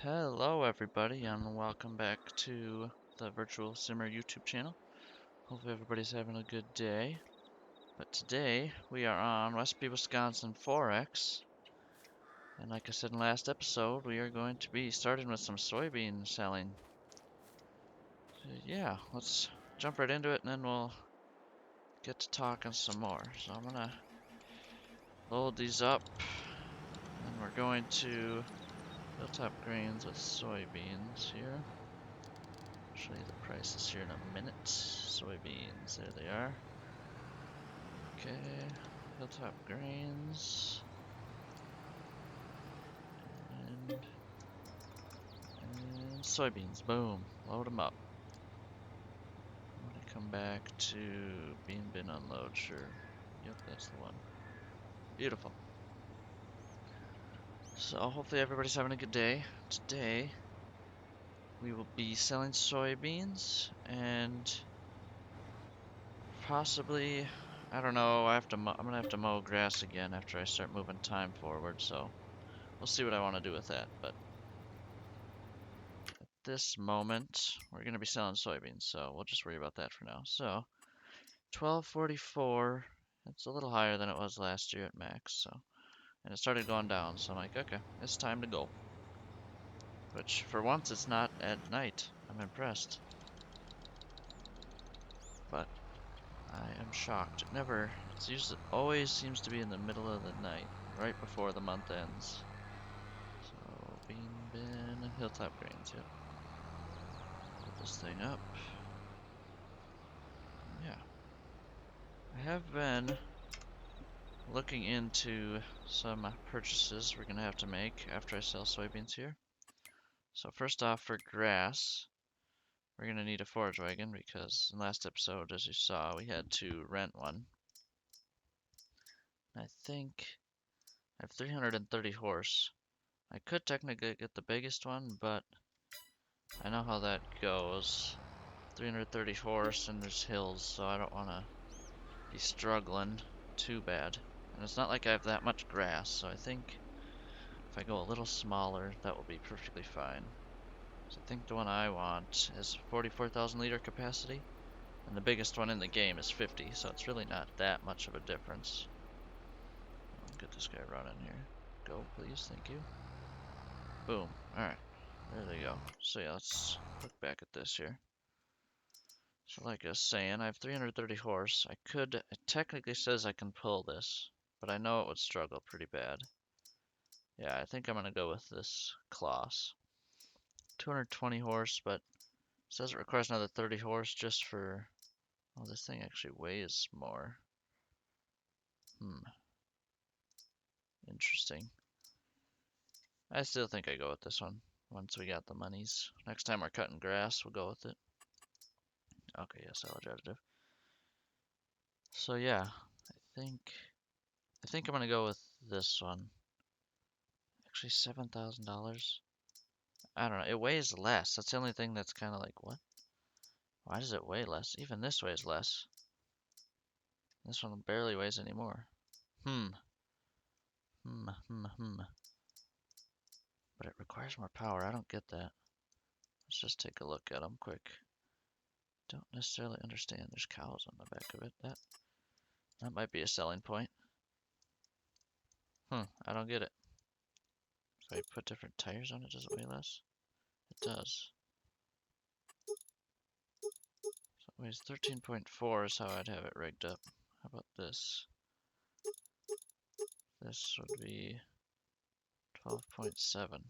Hello everybody and welcome back to the Virtual Simmer YouTube channel. Hopefully everybody's having a good day. But today we are on Westby, Wisconsin Forex. And like I said in the last episode, we are going to be starting with some soybean selling. So yeah, let's jump right into it and then we'll get to talking some more. So I'm gonna load these up and we're going to Hilltop Grains with soybeans here. Show you the prices here in a minute. Soybeans, there they are. Okay, Hilltop Grains. And, and soybeans, boom, load them up. I'm gonna come back to bean bin unload, sure. Yep, that's the one. Beautiful. So hopefully everybody's having a good day. Today we will be selling soybeans and possibly, I don't know, I'm gonna have to mow grass again after I start moving time forward, so we'll see what I want to do with that. But at this moment, we're gonna be selling soybeans, so we'll just worry about that for now. So 1244, it's a little higher than it was last year at max, so, and it started going down, so I'm like, okay, it's time to go. Which, for once, it's not at night. I'm impressed. But I am shocked. Always seems to be in the middle of the night, right before the month ends. So, bean bin, hilltop grains, yep. Load this thing up. Yeah. I have been looking into some purchases we're gonna have to make after I sell soybeans here. So first off, for grass, we're gonna need a forage wagon because in the last episode, as you saw, we had to rent one. I think I have 330 horse. I could technically get the biggest one, but I know how that goes. 330 horse and there's hills, so I don't want to be struggling too bad. And it's not like I have that much grass, so I think if I go a little smaller, that will be perfectly fine. So I think the one I want is 44,000 liter capacity, and the biggest one in the game is 50, so it's really not that much of a difference. I'll get this guy running here. Go, please, thank you. Boom. Alright, there they go. So yeah, let's look back at this here. So like I was saying, I have 330 horse. It technically says I can pull this, but I know it would struggle pretty bad. Yeah, I think I'm gonna go with this Kloss. 220 horse, but it says it requires another 30 horse just for... Oh, this thing actually weighs more. Interesting. I still think I go with this one once we got the monies. Next time we're cutting grass, we'll go with it. Okay, yeah, silage additive. So yeah, I think I'm gonna go with this one. Actually, $7,000. I don't know. It weighs less. That's the only thing that's kind of like, what? Why does it weigh less? Even this weighs less. This one barely weighs anymore. Hmm. But it requires more power. I don't get that. Let's just take a look at them quick. Don't necessarily understand. There's cows on the back of it. That might be a selling point. I don't get it. If I put different tires on it, does it weigh less? It does. So it weighs 13.4 is how I'd have it rigged up. How about this? This would be 12.7.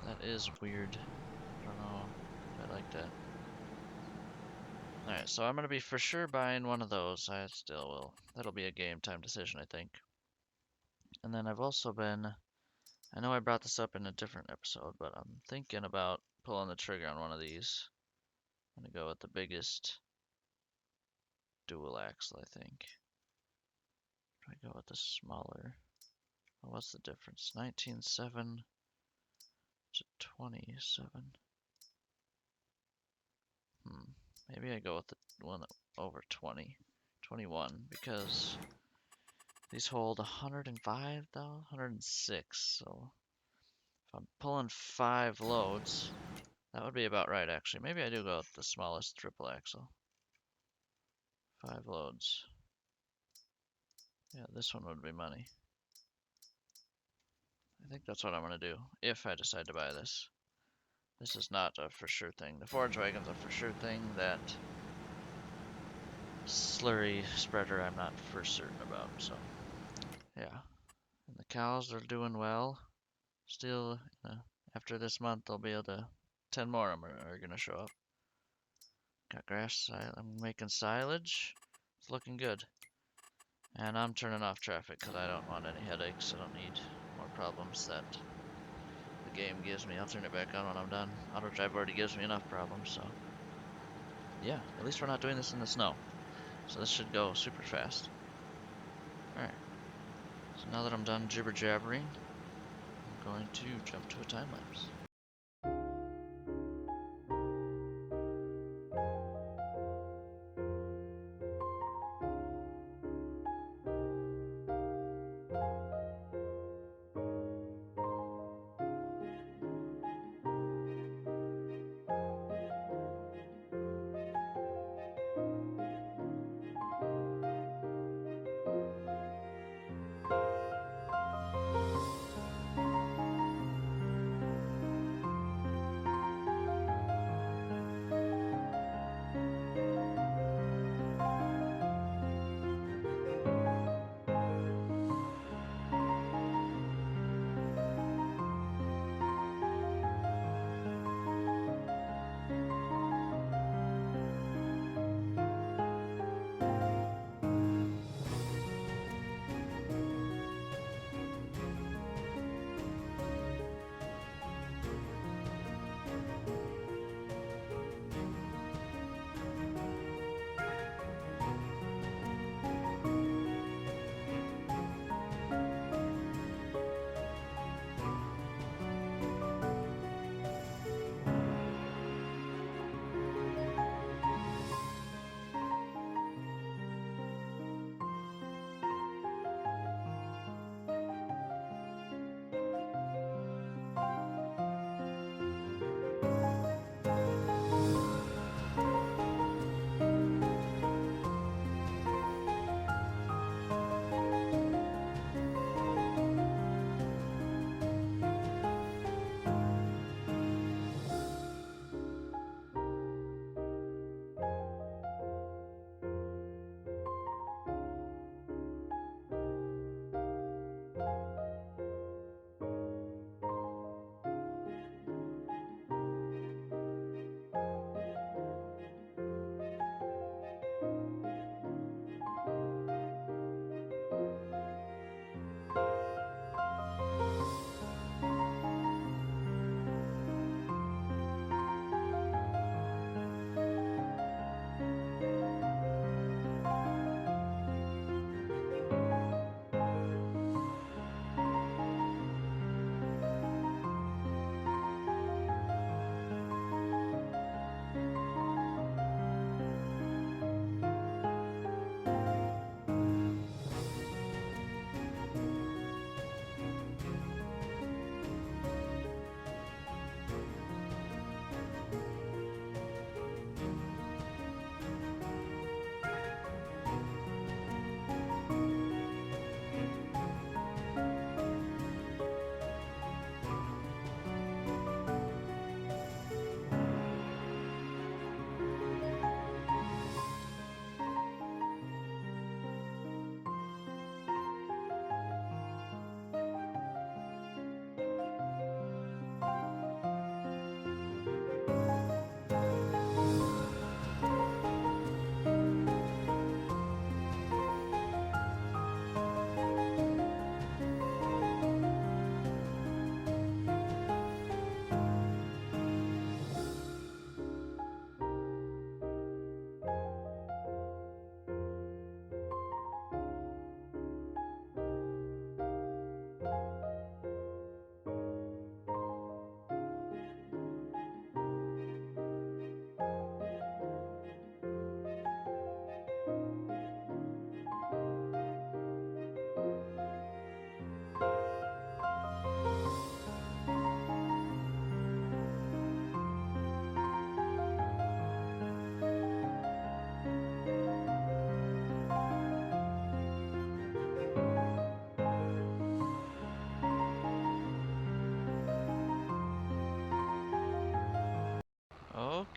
That is weird. I don't know if I like that. Alright, so I'm gonna be for sure buying one of those. I still will. That'll be a game time decision, I think. And then I've also been, I know I brought this up in a different episode, but I'm thinking about pulling the trigger on one of these. I'm gonna go with the biggest dual axle, I think. I go with the smaller. Well, what's the difference? 19.7 to 27. Maybe I go with the one that over 20, 21, because these hold 105 though, 106. So If I'm pulling 5 loads, that would be about right actually. Maybe I do go with the smallest triple axle. 5 loads. Yeah, this one would be money. I think that's what I'm gonna do, if I decide to buy this. This is not a for sure thing. The Forage Wagon's a for sure thing. That slurry spreader I'm not for certain about, so yeah. And the cows are doing well. Still, after this month, they'll be able to, 10 more of them are gonna show up. Got grass, I'm making silage. It's looking good. And I'm turning off traffic because I don't want any headaches. I don't need more problems that the game gives me. I'll turn it back on when I'm done. Auto drive already gives me enough problems, so yeah, at least we're not doing this in the snow. So this should go super fast. Alright, so now that I'm done jibber jabbering, I'm going to jump to a time lapse.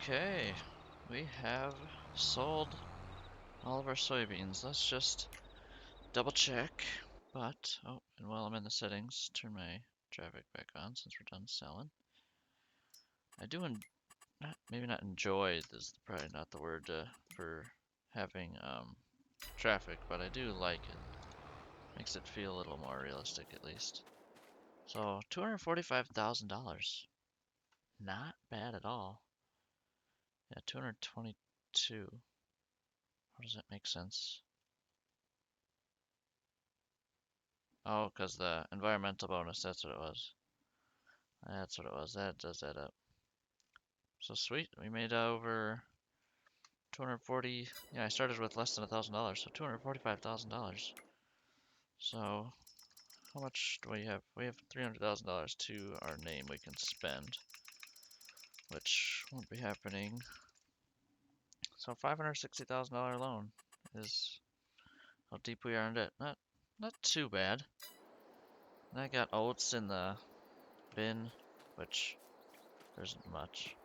Okay, we have sold all of our soybeans. Let's just double check. But, oh, and while I'm in the settings, turn my traffic back on since we're done selling. I do, maybe not enjoy, this is probably not the word for having traffic, but I do like it. Makes it feel a little more realistic at least. So, $245,000. Not bad at all. Yeah, 222. How does that make sense? Oh, because the environmental bonus, that's what it was. That's what it was. That does that up. So sweet. We made over 240. Yeah, I started with less than $1,000, so $245,000. So how much do we have? We have $300,000 to our name we can spend, which won't be happening. So $560,000 loan is how deep we are in debt. Not too bad. And I got oats in the bin, which there isn't much.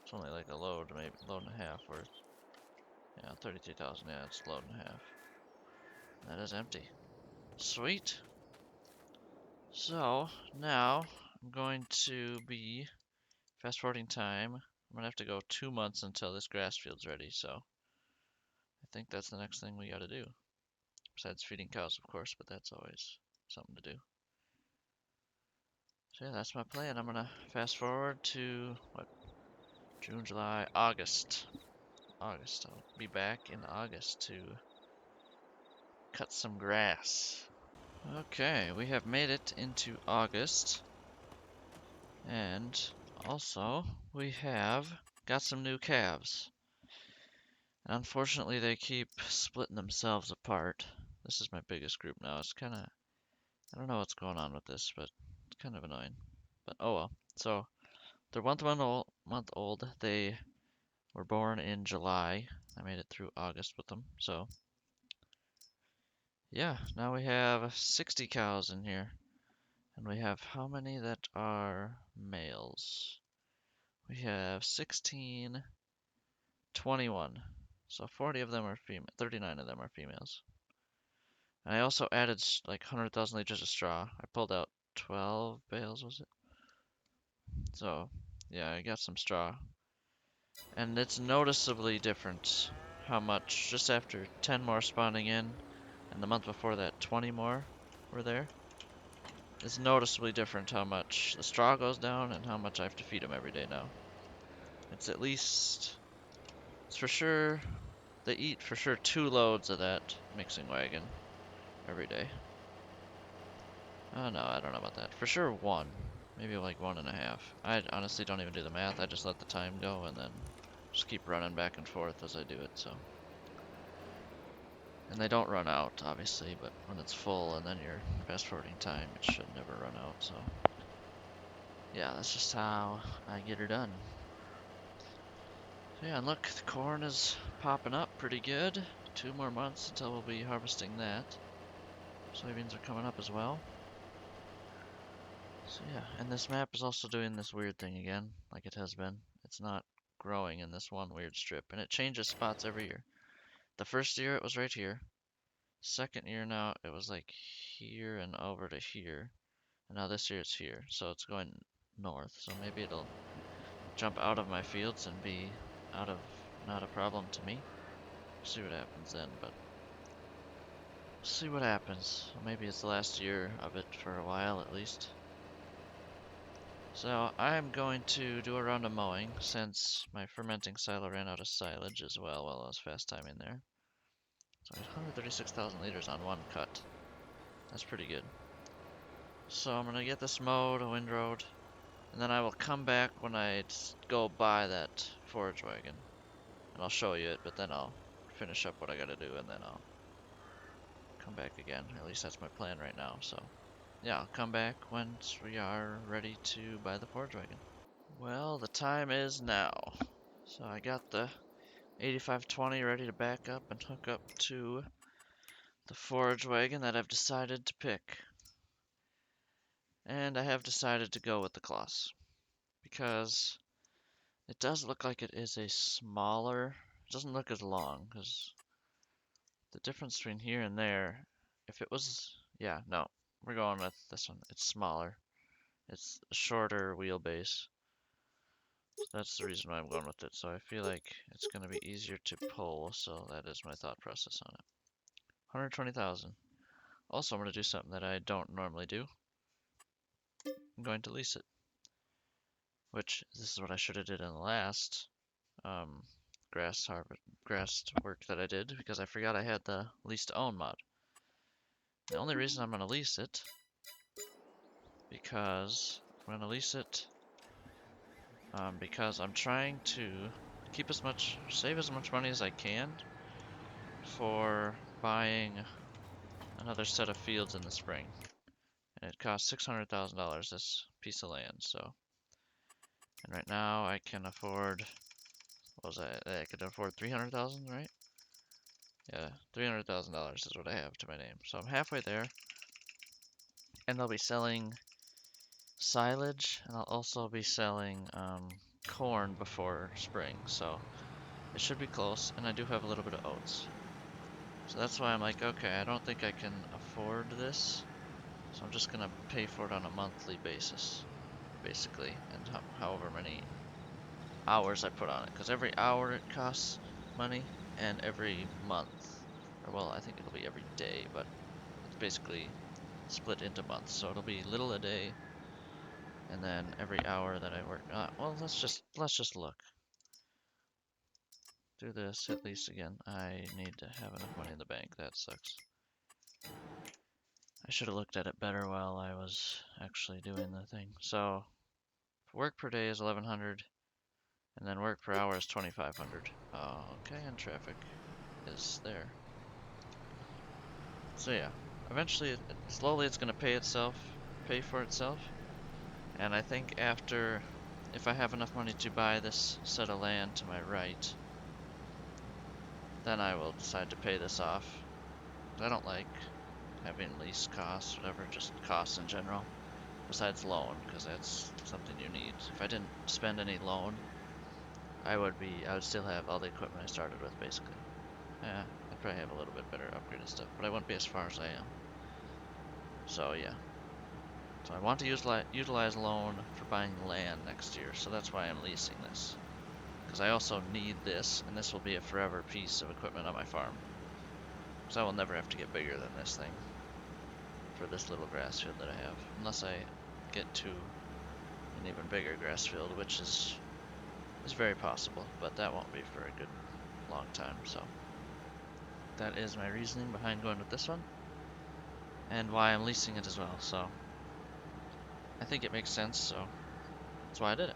It's only like a load, maybe load and a half worth. Yeah, 32,000. Yeah, it's a load and a half. That is empty. Sweet. So now I'm going to be fast forwarding time. I'm gonna have to go 2 months until this grass field's ready. So I think that's the next thing we gotta do. Besides feeding cows, of course, but that's always something to do. So yeah, that's my plan. I'm gonna fast forward to what? June, July, August. August. I'll be back in August to cut some grass. Okay, we have made it into August. And also, we have got some new calves. And unfortunately, they keep splitting themselves apart. This is my biggest group now. It's kind of, I don't know what's going on with this, but it's kind of annoying. But oh well. So, they're month old. They were born in July. I made it through August with them. So, yeah, now we have 60 cows in here. And we have how many that are males? We have 16, 21. So 40 of them are female, 39 of them are females. And I also added like 100,000 liters of straw. I pulled out 12 bales, was it? So, yeah, I got some straw. And it's noticeably different how much, just after 10 more spawning in, and the month before that 20 more were there. It's noticeably different how much the straw goes down and how much I have to feed them every day now. It's at least, it's for sure, they eat for sure 2 loads of that mixing wagon every day. Oh no, I don't know about that. For sure 1. Maybe like 1.5. I honestly don't even do the math. I just let the time go and then just keep running back and forth as I do it, so. And they don't run out, obviously, but when it's full and then you're fast forwarding time, it should never run out, so. Yeah, that's just how I get her done. So yeah, and look, the corn is popping up pretty good. 2 more months until we'll be harvesting that. Soybeans are coming up as well. So yeah, and this map is also doing this weird thing again, like it has been. It's not growing in this one weird strip, and it changes spots every year. The first year it was right here. Second year now it was like here and over to here. And now this year it's here, so it's going north. So maybe it'll jump out of my fields and be out of not a problem to me. See what happens then, but see what happens. Maybe it's the last year of it for a while at least. So I'm going to do a round of mowing since my fermenting silo ran out of silage as well while I was fast timing there. So I had 136,000 liters on one cut. That's pretty good. So I'm gonna get this mowed, windrowed, and then I will come back when I go buy that forage wagon. And I'll show you it, but then I'll finish up what I gotta do and then I'll come back again. At least that's my plan right now, so. Yeah, I'll come back once we are ready to buy the forage wagon. Well, the time is now. So I got the 8520 ready to back up and hook up to the forage wagon that I've decided to pick. And I have decided to go with the Kloss because It does look like it is a smaller, it doesn't look as long, because the difference between here and there, if it was, yeah, no, we're going with this one. It's smaller. It's a shorter wheelbase. So that's the reason why I'm going with it. So I feel like it's going to be easier to pull, so that is my thought process on it. 120,000. Also, I'm going to do something that I don't normally do. I'm going to lease it, which this is what I should have did in the last um, grass work that I did, because I forgot I had the lease to own mod. The only reason I'm going to lease it, because I'm going to lease it because I'm trying to save as much money as I can for buying another set of fields in the spring. And it costs $600,000 this piece of land, so. And right now I can afford, what was that? I could afford 300,000, right? Yeah, $300,000 is what I have to my name. So I'm halfway there. And I'll be selling silage, and I'll also be selling corn before spring, so it should be close. And I do have a little bit of oats. So that's why I'm like, okay, I don't think I can afford this, so I'm just gonna pay for it on a monthly basis, basically, and however many hours I put on it, because every hour it costs money, and every month, or well, I think it'll be every day, but it's basically split into months, so it'll be little a day, and then every hour that I work. Well, let's just look. Do this, hit lease again. I need to have enough money in the bank. That sucks. I should have looked at it better while I was actually doing the thing. So, work per day is 1100, and then work per hour is 2500. Okay, and traffic is there. So yeah, eventually, slowly it's gonna pay for itself. And I think after, if I have enough money to buy this set of land to my right, then I will decide to pay this off. I don't like having lease costs, whatever, just costs in general. Besides loan, because that's something you need. If I didn't spend any loan, I would still have all the equipment I started with, basically. Yeah, I'd probably have a little bit better upgraded stuff, but I wouldn't be as far as I am. So yeah. So I want to utilize loan for buying land next year, so that's why I'm leasing this. Because I also need this, and this will be a forever piece of equipment on my farm. Because I will never have to get bigger than this thing for this little grass field that I have. Unless I get to an even bigger grass field, which is very possible, but that won't be for a good long time, so. That is my reasoning behind going with this one, and why I'm leasing it as well, so. I think it makes sense, so that's why I did it.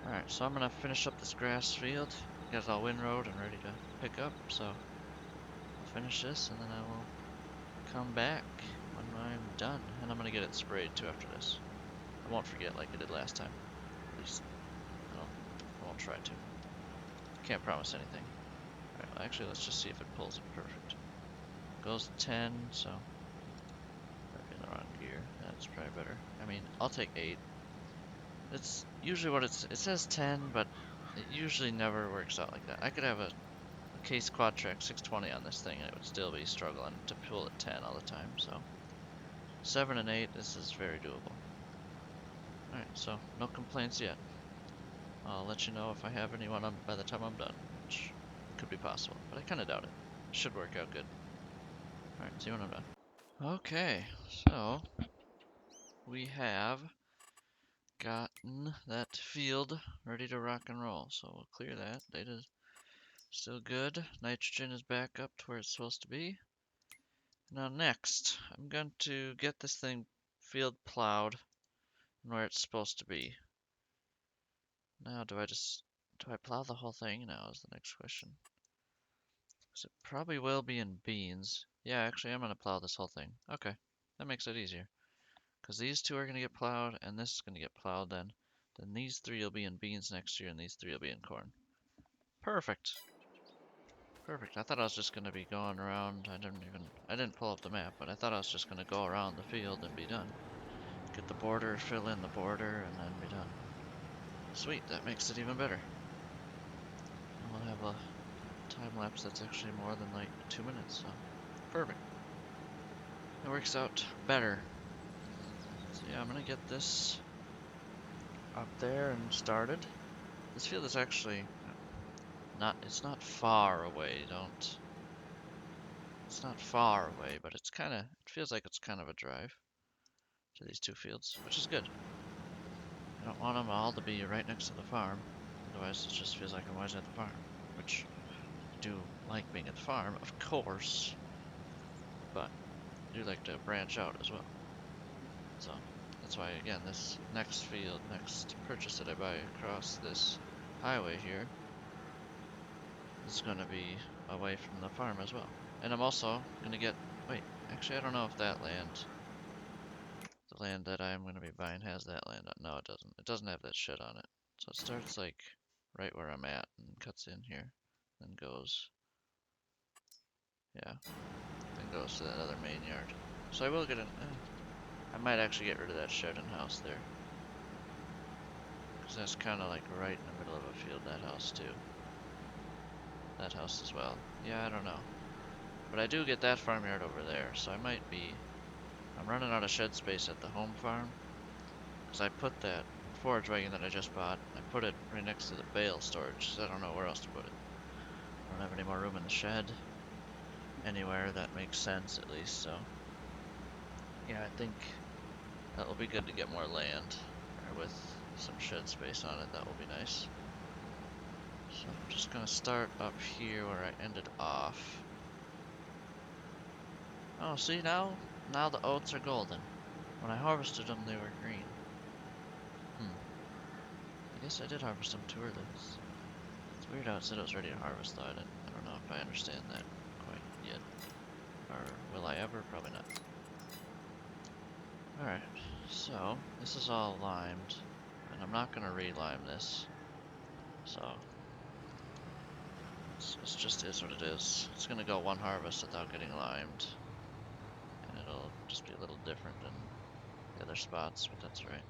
Alright, so I'm gonna finish up this grass field. You guys all windrowed and ready to pick up, so I'll finish this and then I will come back when I'm done. And I'm gonna get it sprayed too after this. I won't forget like I did last time. At least I won't try to. Can't promise anything. Alright, well, actually let's just see if it pulls it perfect. Goes 10, so in the wrong gear. That's probably better. I mean, I'll take 8. It's usually what it says 10, but it usually never works out like that. I could have a Case Quad Track 620 on this thing and it would still be struggling to pull at 10 all the time, so 7 and 8, this is very doable. Alright, so no complaints yet. I'll let you know if I have anyone on by the time I'm done, which could be possible, but I kinda doubt it. Should work out good. Alright, see you when I'm done. Okay, so we have gotten that field ready to rock and roll, so we'll clear that. Data's still good. Nitrogen is back up to where it's supposed to be. Now next, I'm going to get this thing field plowed and where it's supposed to be. Now do I plow the whole thing now is the next question. Because it probably will be in beans. Yeah, actually I'm going to plow this whole thing. Okay, that makes it easier. Because these two are going to get plowed and this is going to get plowed then. Then these 3 will be in beans next year and these 3 will be in corn. Perfect. Perfect. I thought I was just going to be going around. I didn't pull up the map, but I thought I was just going to go around the field and be done. Get the border, fill in the border, and then be done. Sweet, that makes it even better. And we'll have a time lapse that's actually more than like 2 minutes, so perfect. It works out better. So yeah, I'm gonna get this up there and started. This field is actually it's not far away, it's not far away, but it feels like it's kind of a drive to these two fields, which is good. I don't want them all to be right next to the farm, otherwise it just feels like I'm always at the farm, which I do like being at the farm, of course, but I do like to branch out as well. So that's why, again, this next purchase that I buy across this highway here is going to be away from the farm as well. And I'm also going to get, wait, actually I don't know if that land, the land that I'm going to be buying has that land on. No, it doesn't. It doesn't have that shit on it. So it starts like right where I'm at and cuts in here, then goes, yeah, then goes to that other main yard. So I will get I might actually get rid of that shed and house there. Because that's kind of like right in the middle of a field, that house too. That house as well. Yeah, I don't know. But I do get that farmyard over there, so I'm running out of shed space at the home farm. Because I put that forage wagon that I just bought, I put it right next to the bale storage, because I don't know where else to put it. I don't have any more room in the shed. Anywhere that makes sense, at least, so. Yeah, I think that will be good to get more land. Or with some shed space on it, that will be nice. So I'm just gonna start up here where I ended off. Oh, see now the oats are golden. When I harvested them, they were green. I guess I did harvest them too early. It's weird how it said it was ready to harvest, though. I don't know if I understand that quite yet. Or will I ever? Probably not. Alright, so this is all limed, and I'm not gonna re-lime this. So it just is what it is. It's gonna go one harvest without getting limed, and it'll just be a little different than the other spots, but that's right.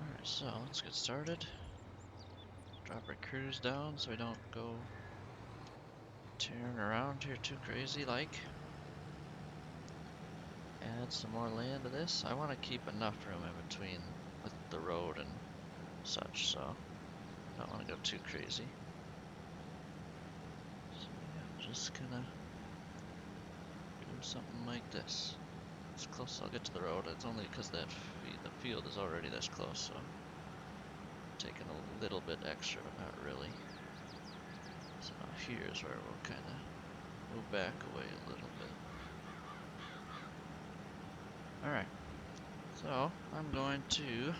Alright, so let's get started. Drop our crews down so we don't go tearing around here too crazy like. Add some more land to this. I want to keep enough room in between with the road and such, so I don't want to go too crazy. So yeah, just gonna do something like this. As close as I'll get to the road. It's only because the field is already this close, so I'm taking a little bit extra, but not really. So now here's where we'll kind of move back away a little bit. Alright, so I'm going to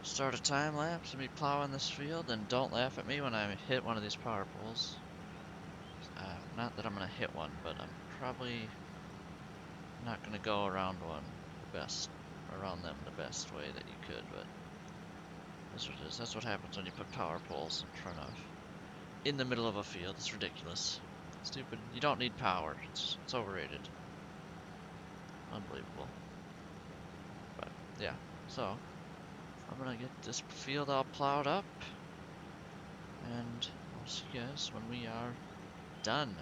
start a time lapse and be plowing this field, and don't laugh at me when I hit one of these power poles. Not that I'm going to hit one, but I'm probably not going to go around around them the best way that you could, but that's what it is. That's what happens when you put power poles in the middle of a field. It's ridiculous. Stupid. You don't need power. It's overrated. Unbelievable. But yeah, so I'm gonna get this field all plowed up, and I'll see you guys when we are done.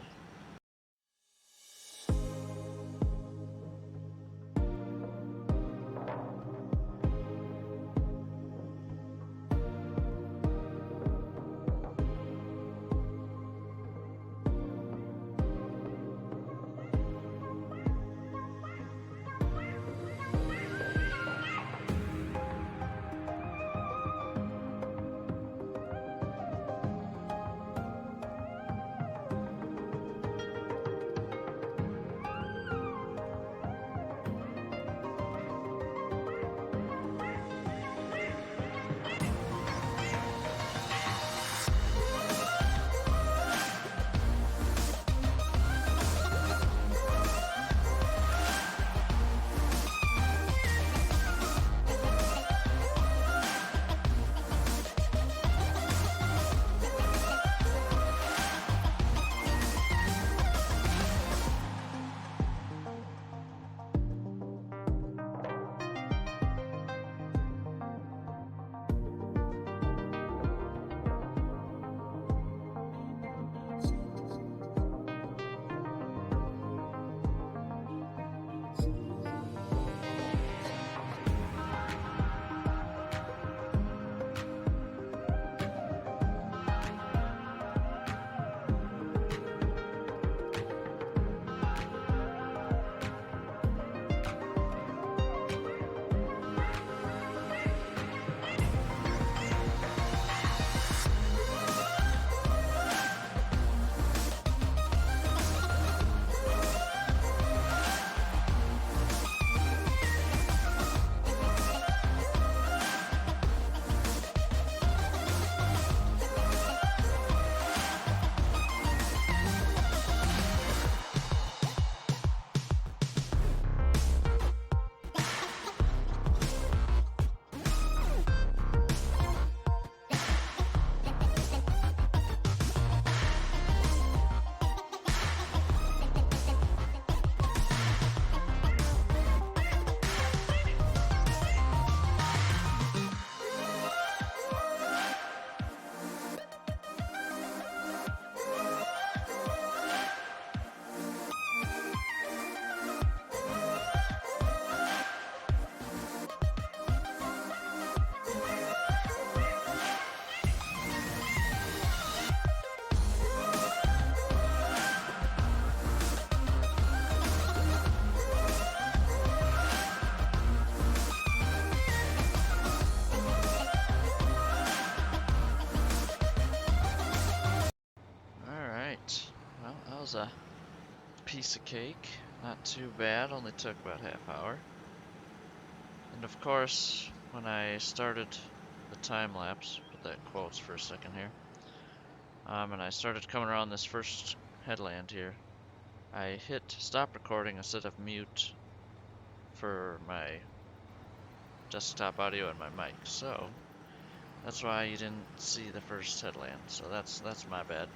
was a piece of cake. Not too bad, only took about half hour. And of course, when I started the time lapse, put that in quotes for a second here, and I started coming around this first headland here, I hit stop recording instead of mute for my desktop audio and my mic. So that's why you didn't see the first headland. So that's my bad.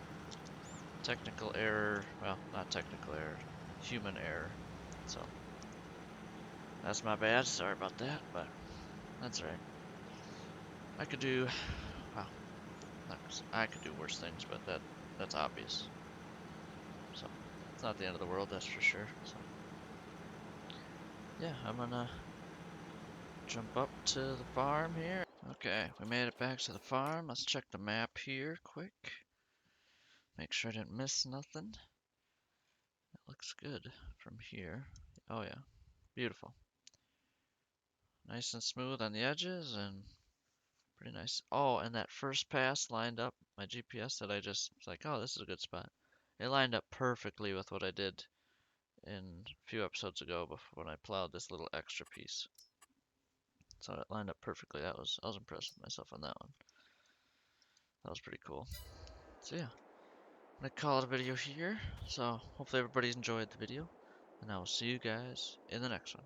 Technical error, well, not technical error, human error. So that's my bad. Sorry about that, but that's all right. I could do, well, I could do worse things, but that's obvious. So it's not the end of the world, that's for sure. So yeah, I'm gonna jump up to the farm here. Okay, we made it back to the farm. Let's check the map here quick. Make sure I didn't miss nothing. It looks good from here. Oh yeah, beautiful. Nice and smooth on the edges and pretty nice. Oh, and that first pass lined up, my GPS that I just was like, oh, this is a good spot. It lined up perfectly with what I did in a few episodes ago before when I plowed this little extra piece. So it lined up perfectly. I was impressed with myself on that one. That was pretty cool. So yeah, I'm gonna call it a video here. So hopefully everybody's enjoyed the video, and I will see you guys in the next one.